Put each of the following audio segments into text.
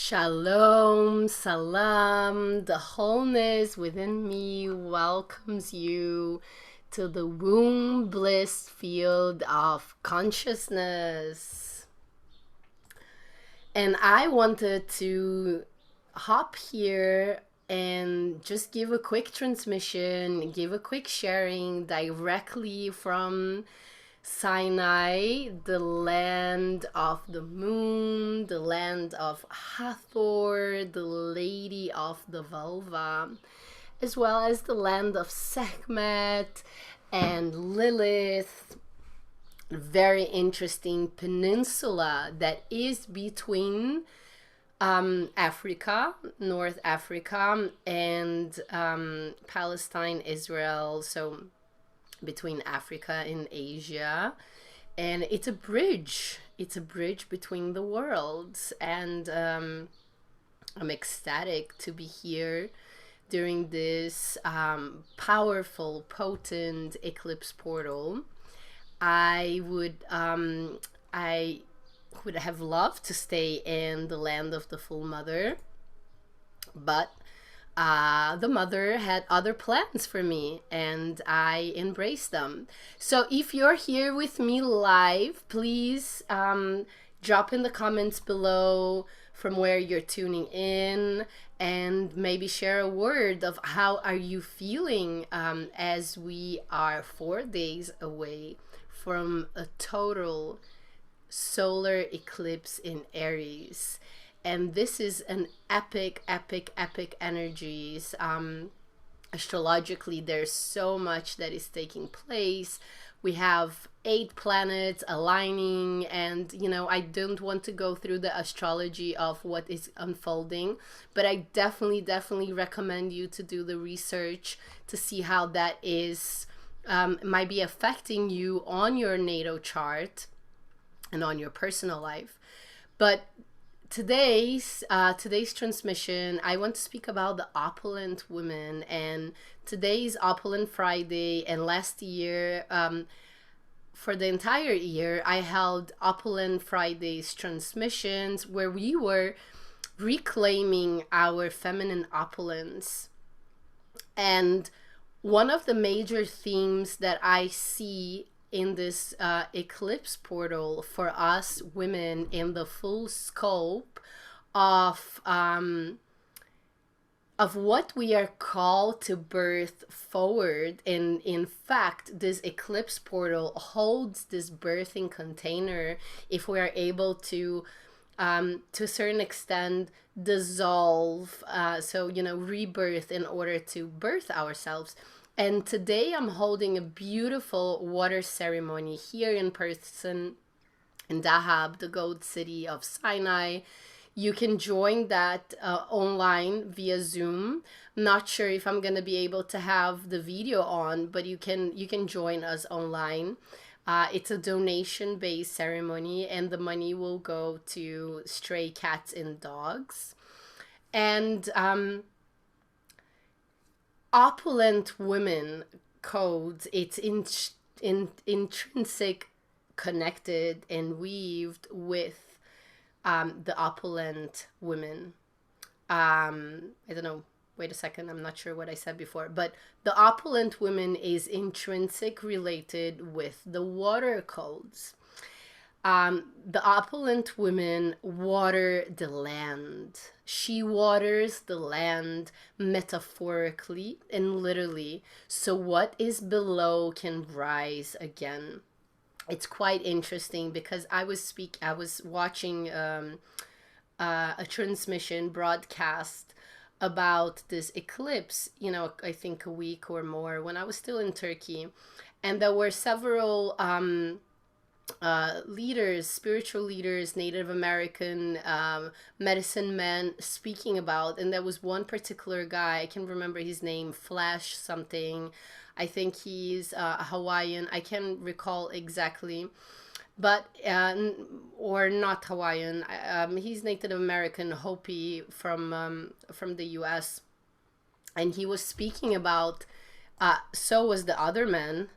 Shalom, salam, the wholeness within me welcomes you to the womb bliss field of consciousness. And I wanted to hop here and just give a quick transmission, give a quick sharing directly from Sinai, the land of the moon, the land of Hathor, the lady of the vulva, as well as the land of Sekhmet and Lilith. A very interesting peninsula that is between Africa, North Africa, and Palestine, Israel. So between Africa and Asia, and it's a bridge. It's a bridge between the worlds, and I'm ecstatic to be here during this powerful, potent eclipse portal. I would have loved to stay in the land of the full mother, but the mother had other plans for me and I embraced them. So if you're here with me live, please drop in the comments below from where you're tuning in, and maybe share a word of how are you feeling as we are 4 days away from a total solar eclipse in Aries. And this is an epic energies. Astrologically, there's so much that is taking place. We have 8 planets aligning, and I don't want to go through the astrology of what is unfolding, but I definitely recommend you to do the research to see how that is might be affecting you on your natal chart and on your personal life. But today's transmission, I want to speak about the opulent women. And today's Opulent Friday, and last year, for the entire year, I held Opulent Fridays transmissions where we were reclaiming our feminine opulence. And one of the major themes that I see in this eclipse portal for us women, in the full scope of what we are called to birth forward. And in fact, this eclipse portal holds this birthing container if we are able to a certain extent dissolve, rebirth in order to birth ourselves. And today I'm holding a beautiful water ceremony here in person in Dahab, the gold city of Sinai. You can join that online via Zoom. I'm not sure if I'm going to be able to have the video on, but you can join us online. It's a donation-based ceremony, and the money will go to stray cats and dogs. And opulent women codes, it's intrinsic connected and weaved with the opulent women. I don't know, wait a second, I'm not sure what I said before, but the opulent women is intrinsic related with the water codes. The opulent women water the land. She waters the land metaphorically and literally, so what is below can rise again. It's quite interesting because I was watching a transmission broadcast about this eclipse, I think a week or more, when I was still in Turkey, and there were several leaders, spiritual leaders, Native American medicine men speaking about, and there was one particular guy, I can remember his name, Flash something. I think he's Hawaiian. I can't recall exactly, but or not Hawaiian. He's Native American, Hopi from the U.S. And he was speaking about. So was the other man.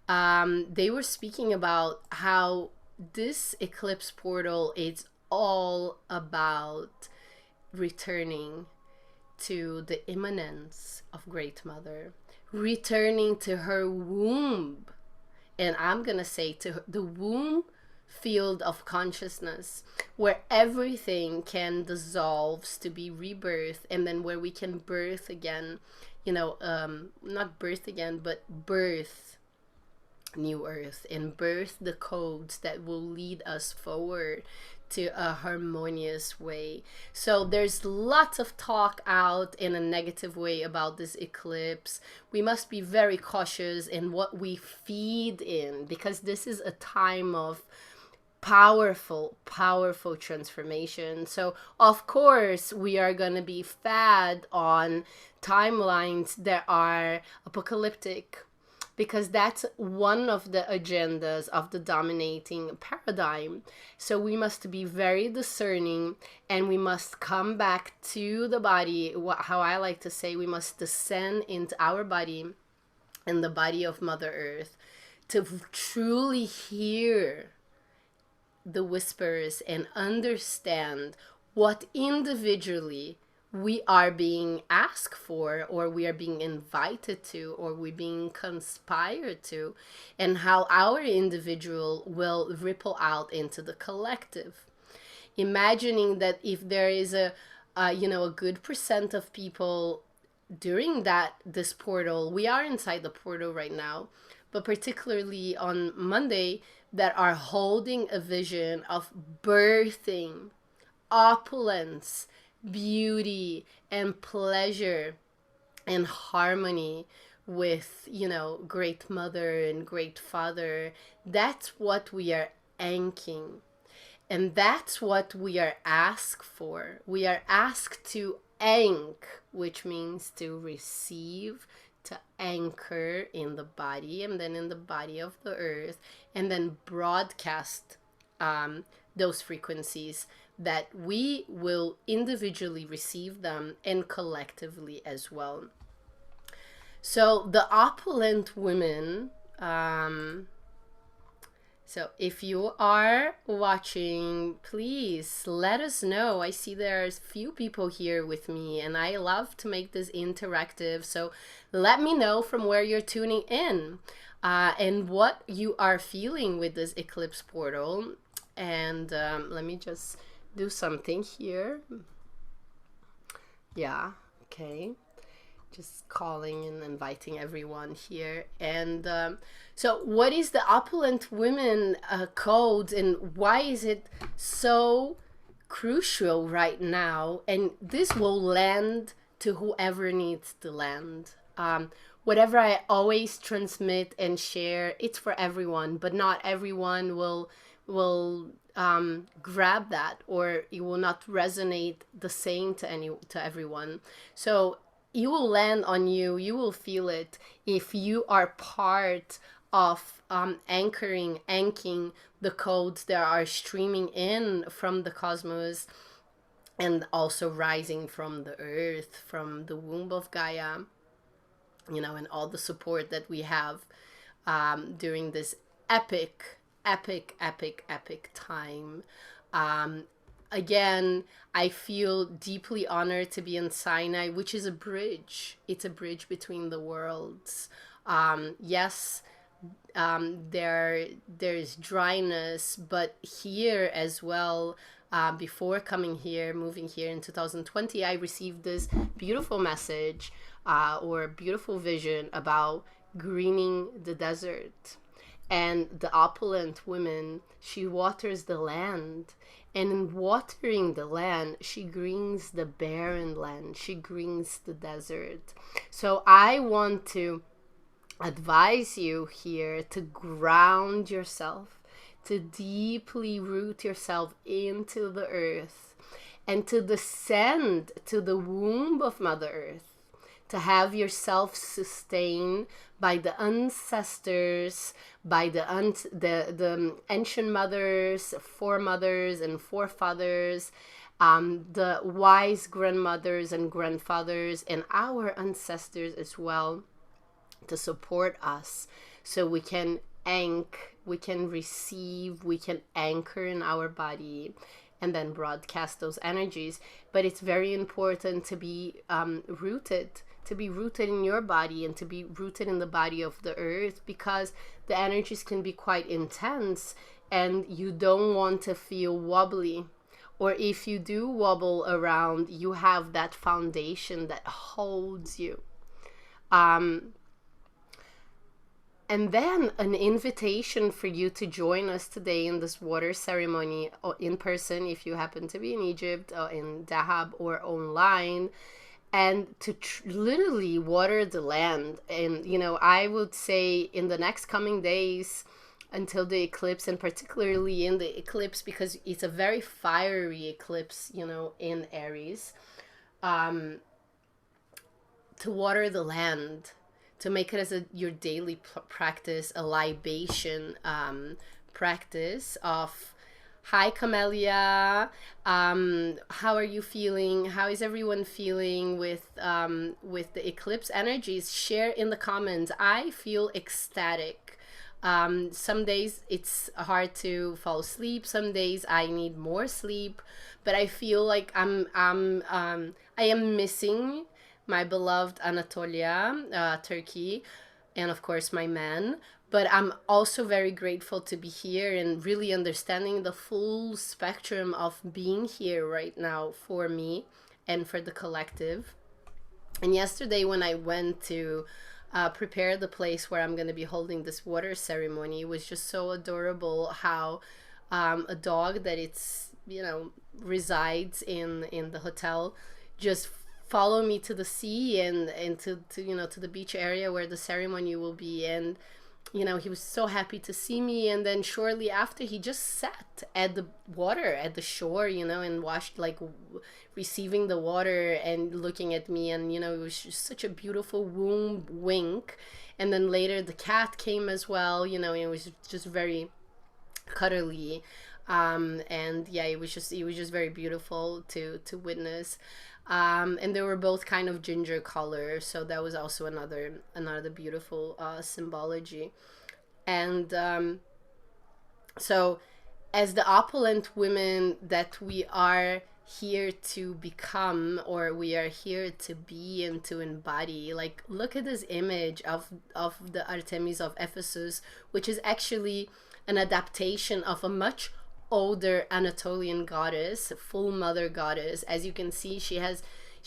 They were speaking about how this eclipse portal is all about returning to the immanence of Great Mother, returning to her womb. And I'm going to say to the womb field of consciousness, where everything can dissolve to be rebirth, and then where we can birth again, not birth again, but birth new earth and birth the codes that will lead us forward to a harmonious way. So there's lots of talk out in a negative way about this eclipse. We must be very cautious in what we feed in, because this is a time of powerful transformation. So of course we are going to be fed on timelines that are apocalyptic, because that's one of the agendas of the dominating paradigm. So we must be very discerning, and we must come back to the body. How I like to say, we must descend into our body and the body of Mother Earth to truly hear the whispers and understand what individually we are being asked for, or we are being invited to, or we're being conspired to, and how our individual will ripple out into the collective. Imagining that if there is a good percent of people during this portal, we are inside the portal right now, but particularly on Monday, that are holding a vision of birthing opulence, beauty, and pleasure and harmony with, Great Mother and Great Father. That's what we are anchoring. And that's what we are asked for. We are asked to ank, which means to receive, to anchor in the body, and then in the body of the earth, and then broadcast those frequencies that we will individually receive them and collectively as well. So the opulent women, so if you are watching, please let us know. I see there's few people here with me, and I love to make this interactive. So let me know from where you're tuning in and what you are feeling with this eclipse portal. And let me just do something here. Yeah, okay. Just calling and inviting everyone here. And so what is the opulent women code, and why is it so crucial right now? And this will land to whoever needs to land. Whatever I always transmit and share, it's for everyone, but not everyone will grab that, or it will not resonate the same to everyone. So it will land on you. You will feel it if you are part of anchoring the codes that are streaming in from the cosmos, and also rising from the earth, from the womb of Gaia, and all the support that we have during this epic time. Again, I feel deeply honored to be in Sinai, which is a bridge. It's a bridge between the worlds. Yes, there's dryness, but here as well, before moving here in 2020, I received this beautiful message or beautiful vision about greening the desert. And the opulent woman, she waters the land. And in watering the land, she greens the barren land. She greens the desert. So I want to advise you here to ground yourself, to deeply root yourself into the earth, and to descend to the womb of Mother Earth, to have yourself sustained by the ancestors, by the ancient mothers, foremothers and forefathers, the wise grandmothers and grandfathers, and our ancestors as well, to support us so we can we can receive, we can anchor in our body, and then broadcast those energies. But it's very important to be rooted, to be rooted in your body and to be rooted in the body of the earth, because the energies can be quite intense and you don't want to feel wobbly. Or if you do wobble around, you have that foundation that holds you. And then an invitation for you to join us today in this water ceremony in person, if you happen to be in Egypt or in Dahab, or online, and to literally water the land. And, you know, I would say in the next coming days until the eclipse, and particularly in the eclipse, because it's a very fiery eclipse, you know, in Aries, to water the land, to make it as your daily practice, a libation practice of, hi Camellia, how are you feeling? How is everyone feeling with the eclipse energies? Share in the comments. I feel ecstatic. Some days it's hard to fall asleep. Some days I need more sleep, but I feel like I am missing my beloved Anatolia, Turkey, and of course my man. But I'm also very grateful to be here and really understanding the full spectrum of being here right now for me and for the collective. And yesterday when I went to prepare the place where I'm going to be holding this water ceremony, it was just so adorable how a dog that it's, you know, resides in the hotel just follow me to the sea and to you know, to the beach area where the ceremony will be. And you know, he was so happy to see me, and then shortly after he just sat at the water at the shore, you know, and watched, like, receiving the water and looking at me. And you know, it was just such a beautiful womb wink. And then later the cat came as well, you know, and it was just very cuddly. And yeah, it was just very beautiful to witness. And they were both kind of ginger color, so that was also another beautiful symbology. And so as the opulent women that we are here to become, or we are here to be and to embody, like, look at this image of the Artemis of Ephesus, which is actually an adaptation of a much older Anatolian goddess, full mother goddess. As you can see, she has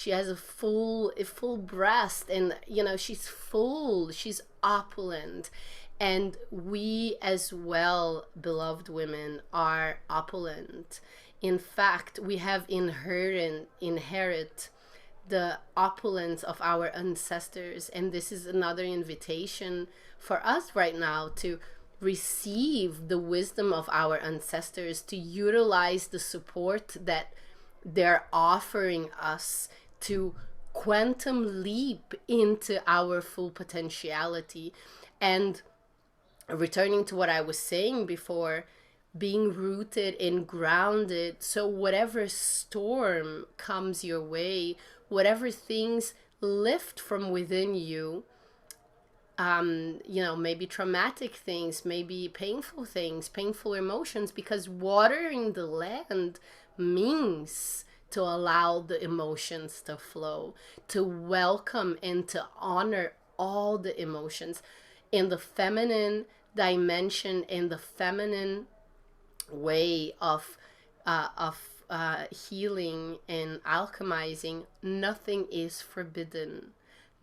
a full breast, and you know, she's full, she's opulent. And we as well, beloved women, are opulent. In fact, we have inherit the opulence of our ancestors, and this is another invitation for us right now to receive the wisdom of our ancestors, to utilize the support that they're offering us to quantum leap into our full potentiality. And returning to what I was saying before, being rooted and grounded, so whatever storm comes your way, whatever things lift from within you, you know, maybe traumatic things, maybe painful things, painful emotions, because watering the land means to allow the emotions to flow, to welcome and to honor all the emotions in the feminine dimension, in the feminine way of healing and alchemizing. Nothing is forbidden.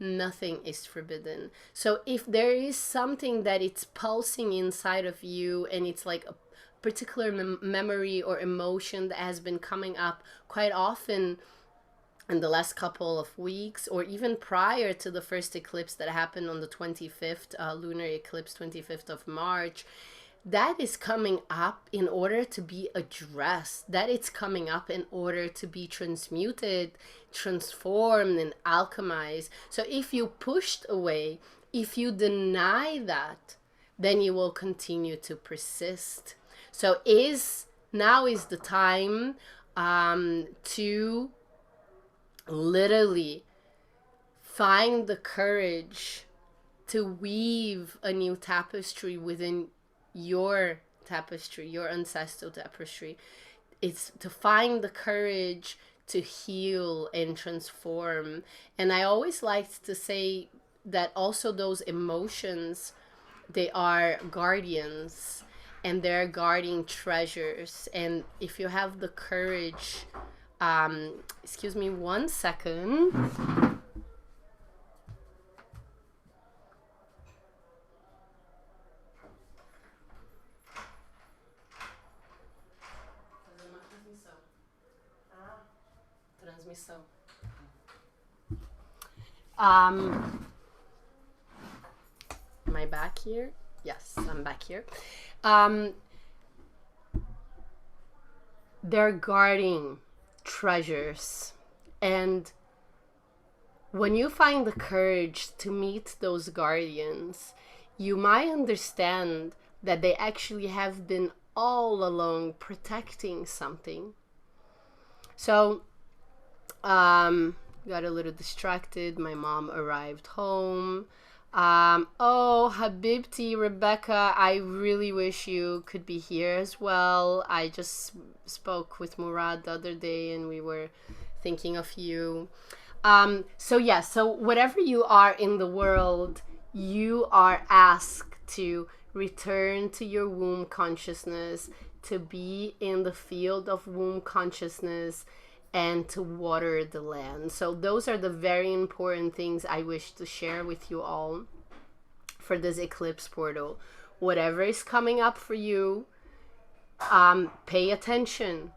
Nothing is forbidden. So if there is something that it's pulsing inside of you, and it's like a particular memory or emotion that has been coming up quite often in the last couple of weeks, or even prior to the first eclipse that happened on the 25th, lunar eclipse, 25th of March, that is coming up in order to be addressed, that it's coming up in order to be transmuted, transformed, and alchemized. So if you pushed away, if you deny that, then you will continue to persist. So now is the time to literally find the courage to weave a new tapestry within your tapestry, your ancestral tapestry. it's to find the courage to heal and transform. And I always like to say that also those emotions, they are guardians, and they're guarding treasures. And if you have the courage, excuse me 1 second. Transmissão. Am I back here? Yes, I'm back here. They're guarding treasures. And when you find the courage to meet those guardians, you might understand that they actually have been all along protecting something. So, got a little distracted. My mom arrived home. Oh, Habibti, Rebecca, I really wish you could be here as well. I just spoke with Murad the other day and we were thinking of you. So whatever you are in the world, you are asked to return to your womb consciousness, to be in the field of womb consciousness, and to water the land. So those are the very important things I wish to share with you all for this eclipse portal. Whatever is coming up for you, pay attention.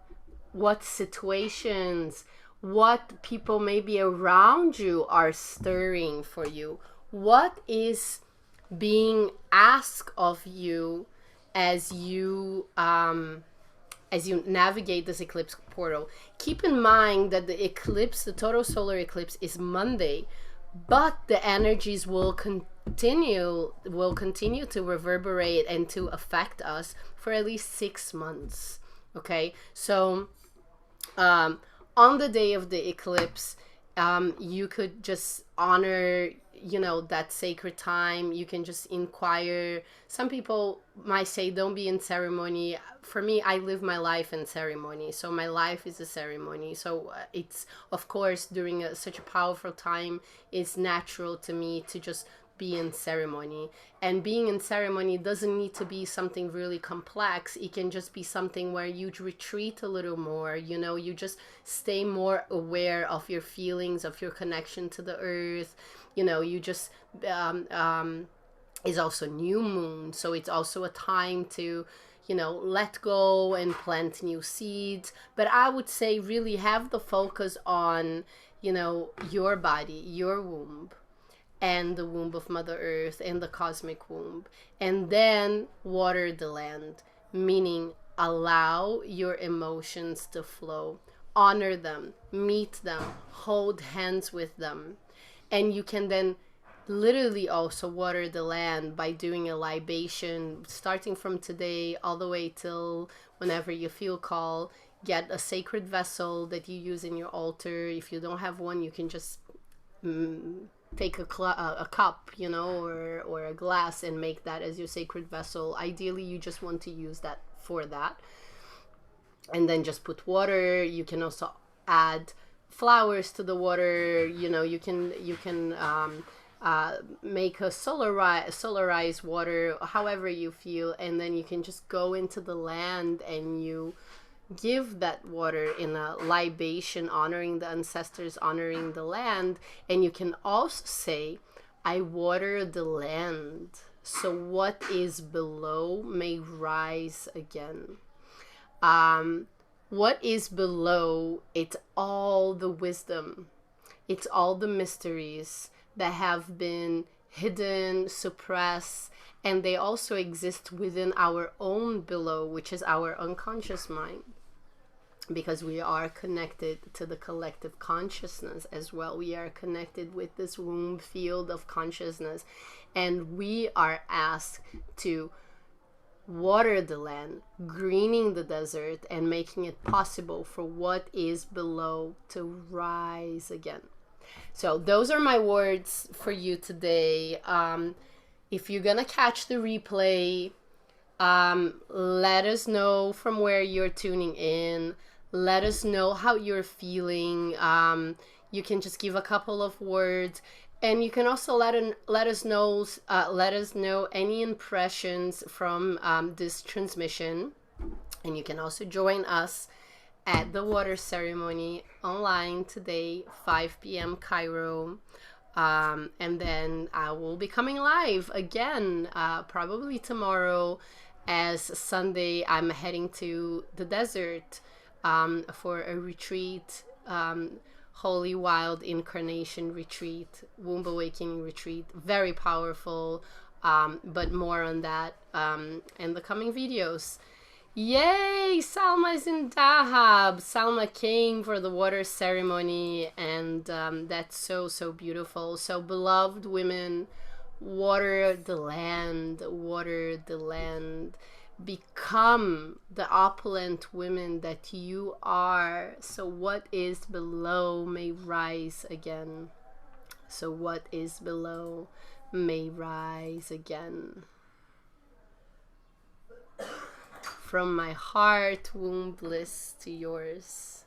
What situations, what people maybe around you are stirring for you. What is being asked of you as you navigate this eclipse portal. Keep in mind that the eclipse, the total solar eclipse, is Monday, but the energies will continue to reverberate and to affect us for at least 6 months. Okay, so on the day of the eclipse, you could just honor, that sacred time. You can just inquire. Some people might say don't be in ceremony. For me, I live my life in ceremony, so my life is a ceremony. So it's, of course, during such a powerful time, it's natural to me to just be in ceremony. And being in ceremony doesn't need to be something really complex. It can just be something where you retreat a little more, you just stay more aware of your feelings, of your connection to the earth. You just is also new moon, so it's also a time to let go and plant new seeds. But I would say really have the focus on your body, your womb, and the womb of Mother Earth and the cosmic womb, and then water the land, meaning allow your emotions to flow, honor them, meet them, hold hands with them. And you can then literally also water the land by doing a libation, starting from today all the way till whenever you feel called. Get a sacred vessel that you use in your altar. If you don't have one, you can just take a cup, or a glass, and make that as your sacred vessel. Ideally, you just want to use that for that. And then just put water. You can also add flowers to the water. You can make a solarized water, however you feel, and then you can just go into the land and you give that water in a libation, honoring the ancestors, honoring the land. And you can also say, I water the land, so what is below may rise again. What is below, it's all the wisdom, it's all the mysteries that have been hidden, suppressed, and they also exist within our own below, which is our unconscious mind, because we are connected to the collective consciousness as well. We are connected with this womb field of consciousness, and we are asked to water the land, greening the desert, and making it possible for what is below to rise again. So those are my words for you today. If you're gonna catch the replay, Let us know from where you're tuning in. Let us know how you're feeling. You can just give a couple of words, and you can also let us know any impressions from this transmission. And you can also join us at the water ceremony online today, 5 p.m. Cairo. And then I will be coming live again, probably tomorrow, as Sunday I'm heading to the desert for a retreat, Holy Wild Incarnation Retreat, Womb Awakening Retreat. Very powerful, but more on that in the coming videos. Yay! Salma is in Dahab. Salma came for the water ceremony, and that's so, so beautiful. So, beloved women, water the land, water the land. Become the opulent women that you are. So, what is below may rise again. So, what is below may rise again. From my heart, womb bliss to yours.